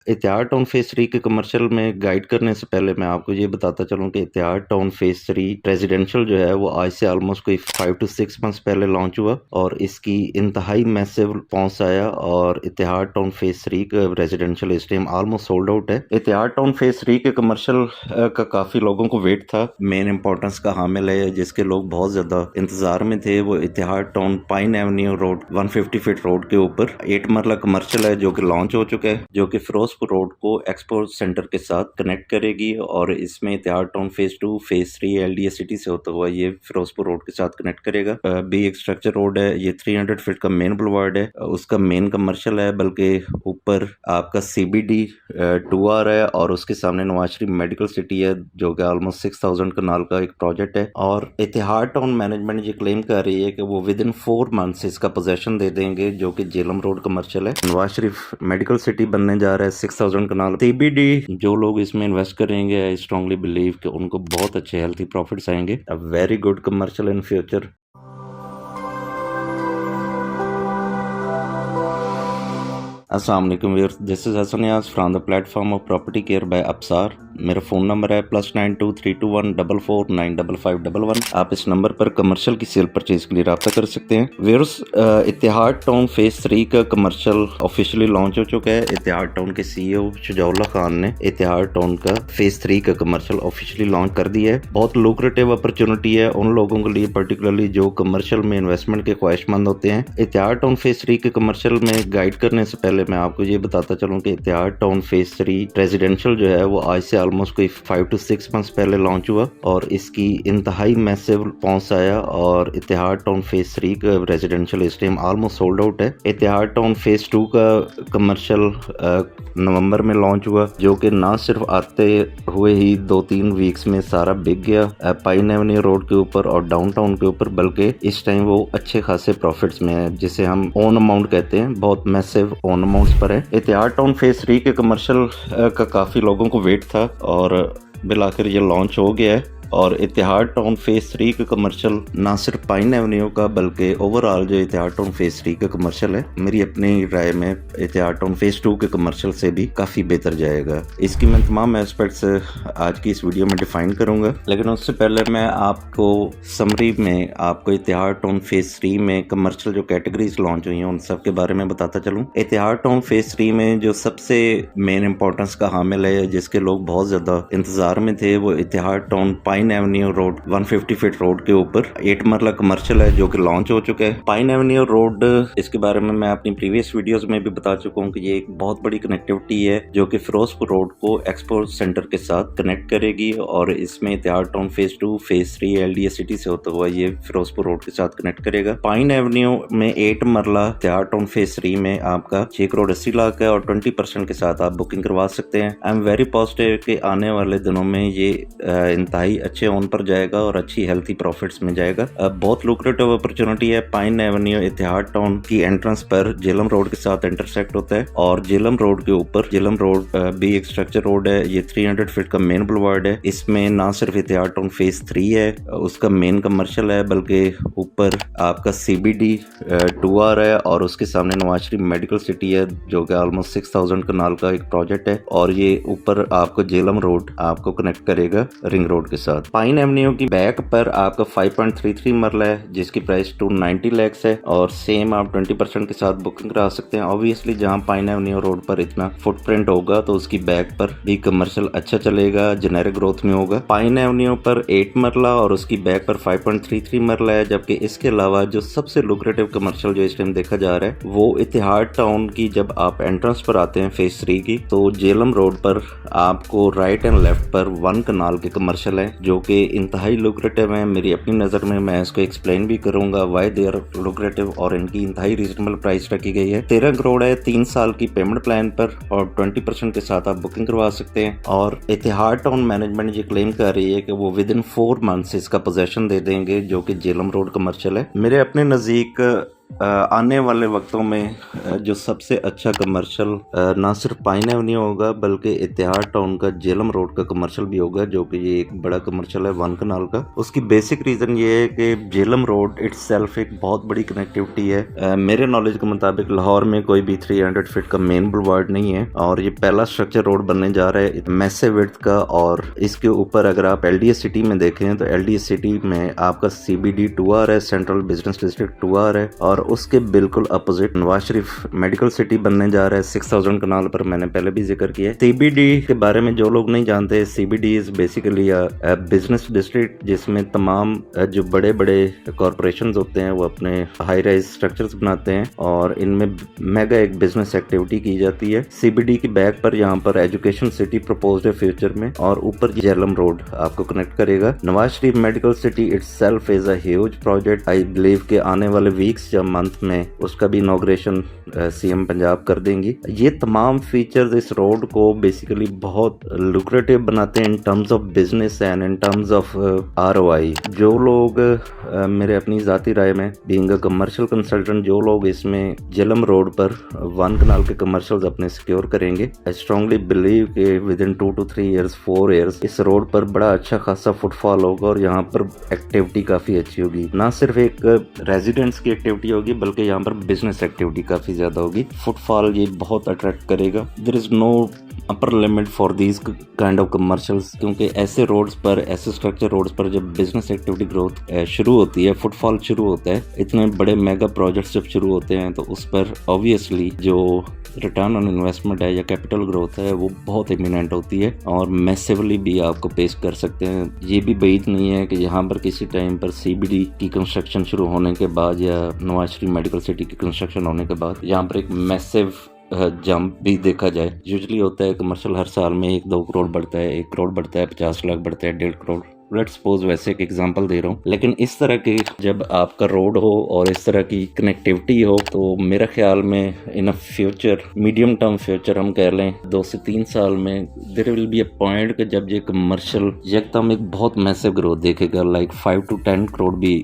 इतिहाद town phase 3 के commercial में guide करने से पहले मैं आपको ये बताता चलूं कि इतिहाद टाउन फेज 3 रेजिडेंशियल जो है वो आज से ऑलमोस्ट कोई 5 to 6 मंथ्स पहले लॉन्च हुआ और इसकी इंतहाई मैसिव रिस्पॉन्स आया और इतिहाद टाउन फेज 3 का रेजिडेंशियल इस टाइम ऑलमोस्ट सोल्ड आउट है। इतिहाद टाउन फेज 3 के कमर्शियल का काफी लोगों को वेट था। मेन इंपॉर्टेंस का हामिल है जिसके लोग बहुत ज्यादा इंतजार में थे, वो Etihad town pine avenue road 150 feet road के ऊपर 8 मरला कमर्शियल है जो कि लॉन्च हो चुका है, जो कि फिरोजपुर रोड को एक्सपो सेंटर के साथ कनेक्ट करेगी और इसमें Etihad town phase 2 phase 3 LDA city से होता हुआ ये फिरोजपुर रोड के साथ कनेक्ट करेगा। बी एक स्ट्रक्चर रोड है, ये 300 फीट का मेन बुलवार्ड है, उसका मेन कमर्शियल है, बल्कि ऊपर आपका सीबीडी 2 आ रहा है और उसके सामने नवाज शरीफ मेडिकल सिटी है जो कि ऑलमोस्ट 6000 कनाल का एक प्रोजेक्ट है। और इतिहाद टाउन मैनेजमेंट ये क्लेम कर रही है कि वो विद इन 4 मंथ्स इसका पोजेशन दे देंगे, जो कि जेलम रोड कमर्शियल है। नवाज शरीफ मेडिकल सिटी बनने जा रहा है 6000 कनाल। सीबीडी जो लोग इसमें इन्वेस्ट करेंगे आई स्ट्रांगली बिलीव कि उनको बहुत अच्छे हेल्थी प्रॉफिट्स आएंगे। A very good commercial in future. अस्सलाम वालेकुम viewers, this is Hasan Niaz from the platform of property care by Absar. मेरा फ़ोन नंबर है +923214455511। आप इस नंबर पर कमर्शियल की सेल परचेज के लिए रब्ता कर सकते हैं। व्यूअर्स, इतिहाद टाउन फेज 3 का कमर्शियल ऑफिशियली लॉन्च हो चुका है। इतिहाद टाउन के CEO शुजाउल्लाह खान ने इतिहाद टाउन का फेज 3 का कमर्शियल ऑफिशियली लॉन्च कर दिया है। बहुत लुक्रेटिव अपॉर्चुनिटी है उन लोगों के लिए, पर्टिकुलरली जो कमर्शियल में इन्वेस्टमेंट के ख्वाहिशमंद होते हैं। इतिहाद टाउन फेज 3 के कमर्शियल में गाइड करने से पहले मैं आपको ये बताता चलूं कि इतिहाद टाउन फेज 3 रेजिडेंशियल जो है वो आज से ऑलमोस्ट कोई 5 to 6 मंथ्स पहले लॉन्च हुआ और इसकी इंतहाई मैसिव रिस्पॉन्स आया और इतिहाद टाउन फेज 3 का रेजिडेंशियल इस टाइम ऑलमोस्ट सोल्ड आउट है। इतिहाद टाउन फेज 2 का कमर्शियल नवंबर में लॉन्च हुआ, जो कि ना सिर्फ आते हुए ही 2-3 वीक्स में सारा बिक गया पाइन एवेन्यू रोड के ऊपर और डाउनटाउन के ऊपर, बल्कि इस टाइम वो अच्छे खासे प्रॉफिट्स में है, जिसे हम ओन अमाउंट कहते हैं। बहुत मैसिव ओन अमाउंट्स पर है। इतिहाद टाउन फेज 3 के कमर्शियल का काफी लोगों को वेट था और बिल आखिर ये लॉन्च हो गया है। और इतिहाद टाउन फेज 3 का कमर्शियल ना सिर्फ पाइन एवेन्यू का बल्कि ओवरऑल जो इतिहाद टाउन फेज 3 का कमर्शियल है, मेरी अपनी राय में इतिहाद टाउन फेज 2 के कमर्शियल से भी काफ़ी बेहतर जाएगा। इसकी मैं तमाम एस्पेक्ट्स आज की इस वीडियो में डिफाइन करूंगा, लेकिन उससे पहले मैं आपको समरी में आपको इतिहाद टाउन फेज 3 में कमर्शियल जो कैटेगरीज लॉन्च हुई हैं उन सब के बारे में बताता चलूँ। इतिहाद टाउन फेज 3 में जो सबसे मेन इंपॉर्टेंस का हामिल है, जिसके लोग बहुत ज़्यादा इंतजार में थे, वो Etihad town pine avenue road 150 feet road के ऊपर 8 मरला कमर्शियल है जो कि लॉन्च हो चुका है। पाइन एवेन्यू रोड, इसके बारे में मैं अपनी प्रीवियस वीडियोस में भी बता चुका हूँ कि ये एक बहुत बड़ी कनेक्टिविटी है जो कि फिरोजपुर रोड को एक्सपो सेंटर के साथ कनेक्ट करेगी और इसमें Etihad town phase 2 phase 3 LDA city से होता हुआ ये फिरोजपुर रोड के साथ कनेक्ट करेगा। पाइन एवेन्यू में 8 मरला इतिहाद टाउन फेज 3 में आपका 6 करोड़ 80 लाख है और 20% के साथ आप बुकिंग करवा सकते हैं। आई एम वेरी पॉजिटिव कि आने वाले दिनों में ये इंतहाई अच्छे ऑन पर जाएगा और अच्छी हेल्थी प्रॉफिट्स में जाएगा। बहुत लुक्रेटिव अपॉर्चुनिटी है। पाइन एवेन्यू इतिहाद टाउन की एंट्रेंस पर जेलम रोड के साथ इंटरसेक्ट होता है और जेलम रोड के ऊपर जेलम रोड भी एक स्ट्रक्चर रोड है, ये 300 फीट का मेन बुलवार्ड है। इसमें ना सिर्फ इतिहाद टाउन फेज 3 है, उसका मेन कमर्शियल है, बल्कि ऊपर आपका सीबीडी 2 आ रहा है और उसके सामने नवाज शरीफ मेडिकल सिटी है जो कि ऑलमोस्ट 6000 कनाल का एक प्रोजेक्ट है और ये ऊपर आपको जेलम रोड आपको कनेक्ट करेगा रिंग रोड के साथ। पाइन एवेन्यू की बैक पर आपका 5.33 मरला है जिसकी प्राइस 290 लाख है और सेम आप 20% के साथ बुकिंग करा सकते हैं। ऑब्वियसली जहां पाइन एवेन्यू रोड पर इतना फुटप्रिंट होगा तो उसकी बैक पर भी कमर्शियल अच्छा चलेगा, जेनेरिक ग्रोथ में होगा। पाइन एवेन्यू पर 8 मरला और उसकी बैक पर 5.33 मरला है, जबकि इसके अलावा जो सबसे लुक्रेटिव कमर्शियल जो इस टाइम देखा जा रहा है वो इतिहाद टाउन की जब आप एंट्रेंस पर आते हैं फेज 3 की, तो जेलम रोड पर आपको राइट एंड लेफ्ट पर 1 कनाल के कमर्शियल है जो कि इंतहाई लुक्रेटिव है। मेरी अपनी नज़र में मैं इसको एक्सप्लेन भी करूंगा वाई दे आर लुक्रेटिव और इनकी इंतहाई रीजनेबल प्राइस रखी गई है। 13 करोड़ है 3 साल की पेमेंट प्लान पर और 20% के साथ आप बुकिंग करवा सकते हैं। और इतिहाद टाउन मैनेजमेंट ये क्लेम कर रही है कि वो विद इन 4 मंथ्स इसका पोजेशन दे देंगे, जो कि जेलम रोड कमर्शियल है। मेरे अपने नज़दीक आने वाले वक्तों में जो सबसे अच्छा कमर्शियल ना सिर्फ पाइन एवेन्यू होगा बल्कि इतिहाद टाउन का जेलम रोड का कमर्शियल भी होगा, जो कि ये एक बड़ा कमर्शियल है वन कनाल का। उसकी बेसिक रीज़न ये है कि जेलम रोड इट्सेल्फ एक बहुत बड़ी कनेक्टिविटी है। मेरे नॉलेज के मुताबिक लाहौर में कोई भी 300 फीट का मेन बुलवार्ड नहीं है और ये पहला स्ट्रक्चर रोड बनने जा रहा है मैसिव विड्थ का। और इसके ऊपर अगर आप LDS सिटी में देखें तो LDS सिटी में आपका CBD 2R है, सेंट्रल बिजनेस डिस्ट्रिक्ट 2R है, और उसके बिल्कुल opposite Nawaz Sharif medical city बनने जा रहा है 6000 कनाल पर। मैंने पहले भी जिक्र किया है। CBD के बारे में जो लोग नहीं जानते, CBD is basically business district जिसमें तमाम जो बड़े बड़े कॉरपोरेशंस होते हैं वो अपने हाई राइज स्ट्रक्चर्स बनाते हैं और इनमें मेगा एक बिजनेस एक्टिविटी की जाती है। CBD की बैक पर यहाँ पर एजुकेशन सिटी प्रपोज्ड है फ्यूचर में, और ऊपर जेलम रोड आपको कनेक्ट करेगा। Nawaz Sharif medical city itself is a huge project. I believe के आने वाले वीक्स या मंथ में उसका भी इनॉग्रेशन CM पंजाब कर देंगी। ये तमाम फीचर्स इस रोड को बेसिकली बहुत लुक्रेटिव बनाते हैं in terms of business and in terms of ROI। जो लोग मेरे अपनी ज़ाती राय में बीइंग अ कमर्शियल कंसल्टेंट, जो लोग इसमें जेलम रोड पर वन कनाल के कमर्शियल्स अपने सिक्योर करेंगे, आई स्ट्रांगली बिलीव कि with in 2 to 3 years 4 years इस रोड पर बड़ा अच्छा खासा फुटफॉल होगा और यहाँ पर एक्टिविटी काफ़ी अच्छी होगी। ना सिर्फ एक रेजिडेंट्स की एक्टिविटी होगी बल्कि यहाँ पर बिजनेस एक्टिविटी काफ़ी ज़्यादा होगी। फुटफॉल ये बहुत अट्रैक्ट करेगा। There is no upper limit for these kind of commercials, क्योंकि ऐसे रोड्स पर, ऐसे स्ट्रक्चर रोड्स पर जब बिजनेस एक्टिविटी ग्रोथ शुरू होती है, फुटफॉल शुरू होता है, इतने बड़े मेगा प्रोजेक्ट्स जब शुरू होते हैं तो उस पर ऑब्वियसली जो रिटर्न ऑन इन्वेस्टमेंट है या कैपिटल ग्रोथ है वो बहुत इमिनेंट होती है और मैसिवली भी आपको पेश कर सकते हैं। ये भी बैद नहीं है कि यहाँ पर किसी टाइम पर CBD की कंस्ट्रक्शन शुरू होने के बाद या नवाज शरीफ मेडिकल सिटी की कंस्ट्रक्शन होने के बाद यहाँ पर एक मैसिव जंप भी देखा जाए। यूजुअली होता है कमर्शियल हर साल में 1-2 करोड़ बढ़ता है, 1 करोड़ बढ़ता है, 50 लाख बढ़ता है, 1.5 करोड़। लेट्स सपोज वैसे एक एग्जांपल दे रहा हूँ, लेकिन इस तरह की जब आपका रोड हो और इस तरह की कनेक्टिविटी हो तो मेरा ख्याल में in a future, medium term future हम कह लें 2 से 3 साल में, there will be a point कि जब ये कमर्शियल यकदम एक बहुत मैसिव ग्रोथ देखेगा, लाइक 5 to 10 करोड़ भी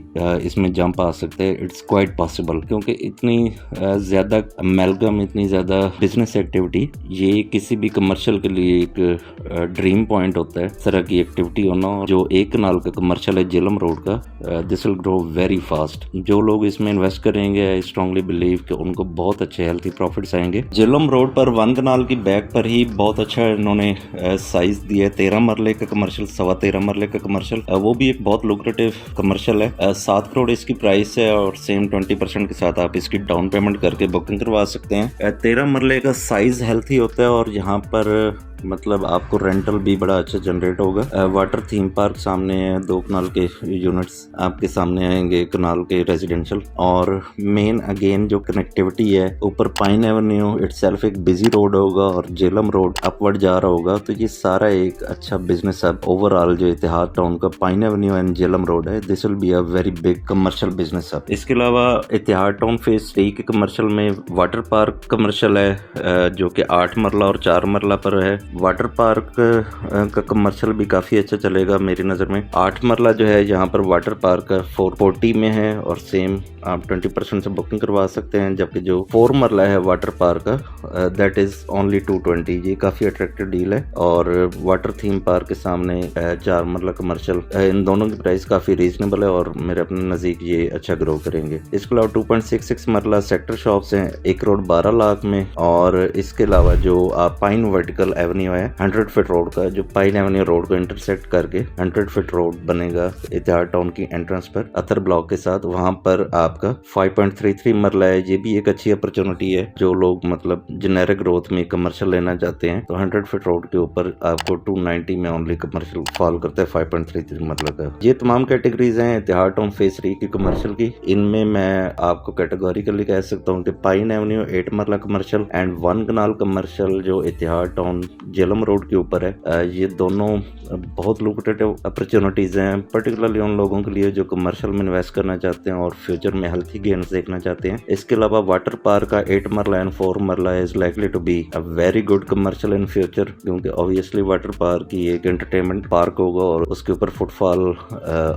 इसमें जंप आ सकते हैं। इट्स क्वाइट पॉसिबल, क्योंकि इतनी ज़्यादा अमेलगम, इतनी ज़्यादा बिजनेस एक्टिविटी, ये किसी भी कमर्शियल के लिए एक ड्रीम पॉइंट होता है। इस तरह की एक्टिविटी होना, जो एक कनाल का कमर्शियल है जेलम रोड का, this will grow very fast. जो लोग इसमें इन्वेस्ट करेंगे, आई स्ट्रांगली बिलीव कि उनको बहुत अच्छे हेल्थी प्रॉफिट्स आएंगे। जेलम रोड पर वन कनाल की बैक पर ही बहुत अच्छा इन्होंने साइज दिया है। 13 मरले का कमर्शियल, 13.25 मरले का कमर्शियल, वो भी एक बहुत लुक्रेटिव कमर्शियल है। 7 करोड़ इसकी प्राइस है और सेम 20% के साथ आप इसकी डाउन पेमेंट करके बुकिंग करवा सकते हैं। 13 मरले का साइज हेल्थी होता है और यहाँ पर मतलब आपको रेंटल भी बड़ा अच्छा जनरेट होगा। वाटर थीम पार्क सामने है, 2 कनाल के यूनिट्स आपके सामने आएंगे, कनाल के रेजिडेंशियल। और मेन अगेन जो कनेक्टिविटी है, ऊपर पाइन एवेन्यू इटसेल्फ एक बिजी रोड होगा और जेलम रोड अपवर्ड जा रहा होगा, तो ये सारा एक अच्छा बिजनेस हब ओवरऑल जो इतिहाद टाउन का pine avenue and Jhelum road है, this will be a very big commercial business hub. इसके अलावा इतिहाद टाउन फेज 3 के कमर्शियल में वाटर पार्क कमर्शियल है जो कि 8 मरला और 4 मरला पर है। वाटर पार्क का कमर्शियल भी काफ़ी अच्छा चलेगा मेरी नज़र में। 8 मरला जो है यहाँ पर वाटर पार्क 440 में है और सेम आप 20% से बुकिंग करवा सकते हैं, जबकि जो 4 मरला है वाटर पार्क का दैट इज़ ओनली 220। ये काफ़ी अट्रैक्टिव डील है। और वाटर थीम पार्क के सामने 4 मरला कमर्शियल, इन दोनों की प्राइस काफ़ी रीजनेबल है और मेरे अपने नज़दीक ये अच्छा ग्रो करेंगे। इसके अलावा 2.66 मरला सेक्टर शॉप्स हैं 1 करोड़ 12 लाख में। और इसके अलावा जो आप पाइन वर्टिकल एवेन्यू है 100 फीट रोड का, जो पाइन एवेन्यू रोड को इंटरसेक्ट करके 100 फीट रोड बनेगा इतिहाद टाउन की एंट्रेंस पर अतर ब्लॉक के साथ, वहां पर आपका 5.33 मरला है। ये भी एक अच्छी अपॉर्चुनिटी है। जो लोग मतलब जेनेरिक ग्रोथ में कमर्शियल लेना चाहते हैं तो 100 फीट रोड के ऊपर आपको 290 में ओनली कमर्शियल फॉल करता है 5.33 मरला का। ये तमाम कैटेगरीज हैं इतिहाद टाउन फेज 3 की कमर्शियल की। इनमें मैं आपको कैटेगोरिकली कह सकता हूँ कि पाइन एवेन्यू 8 मरला कमर्शियल एंड 1 कनाल कमर्शियल जो इतिहाद टाउन जेलम रोड के ऊपर है। ये दोनों बहुत लुक्रेटिव अपॉर्चुनिटीज़ हैं, पर्टिकुलरली उन लोगों के लिए जो कमर्शियल में इन्वेस्ट करना चाहते हैं और फ्यूचर में हेल्थी गेन्स देखना चाहते हैं। इसके अलावा वाटर पार्क का 8 मरला and 4 marla is likely to be a very good commercial in future, क्योंकि ऑब्वियसली वाटर पार्क ही एक एंटरटेनमेंट पार्क होगा और उसके ऊपर फुटफॉल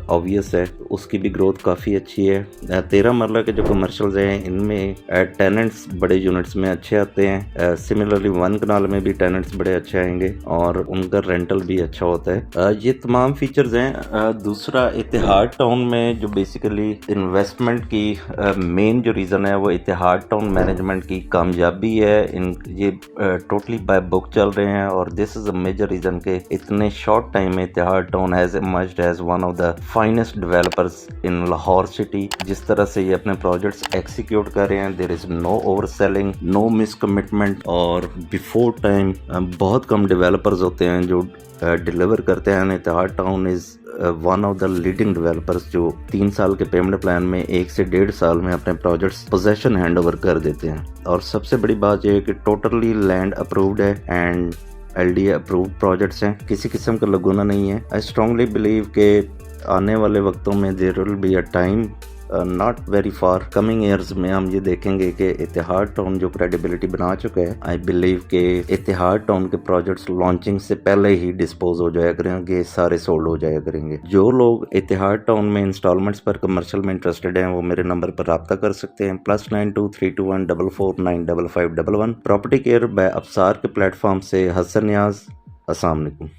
ऑब्वियस है, उसकी भी ग्रोथ काफ़ी अच्छी है। 13 मरला के जो कमर्शियल्स हैं इनमें टेनेंट्स बड़े यूनिट्स में अच्छे आते हैं। सिमिलरली 1 कनाल में भी टेनेंट्स बड़े अच्छे आएंगे और उनका रेंटल भी अच्छा होता है। ये तमाम फीचर्स हैं। दूसरा, इतिहाद टाउन में जो बेसिकली इन्वेस्टमेंट की मेन जो रीज़न है वो इतिहाद टाउन मैनेजमेंट की कामयाबी है। ये टोटली बाय बुक चल रहे हैं और this is a major reason के इतने शॉर्ट टाइम में Etihad town has emerged as one of the finest developers in Lahore city. जिस तरह से ये अपने प्रोजेक्ट्स एक्सिक्यूट कर रहे हैं, there is no over selling, no miss commitment और बिफोर टाइम। बहुत कम डेवलपर्स होते हैं जो डिलीवर करते हैं। Etihad town is one of the leading developers जो 3 साल के पेमेंट प्लान में 1 से 1.5 साल में अपने प्रोजेक्ट्स पोजेशन हैंड ओवर कर देते हैं। और सबसे बड़ी बात यह है कि टोटली लैंड अप्रूव्ड है एंड LDA अप्रूव्ड प्रोजेक्ट्स हैं, किसी किस्म का लगुना नहीं है। आई स्ट्रांगली बिलीव के आने वाले वक्तों में there will be a time not very far coming years में हम ये देखेंगे कि इतिहाद टाउन जो क्रेडिबिलिटी बना चुका है, आई बिलीव के इतिहाद टाउन के प्रोजेक्ट्स लॉन्चिंग से पहले ही डिस्पोज हो जाया करेंगे, सारे सोल्ड हो जाया करेंगे। जो लोग इतिहाद टाउन में इंस्टॉलमेंट्स पर कमर्शियल में इंटरेस्टेड हैं वो मेरे नंबर पर रब्ता कर सकते हैं, +923214455511। प्रॉपर्टी केयर बाय अब्सार के प्लेटफॉर्म से हसन नियाज। अस्सलाम वालेकुम।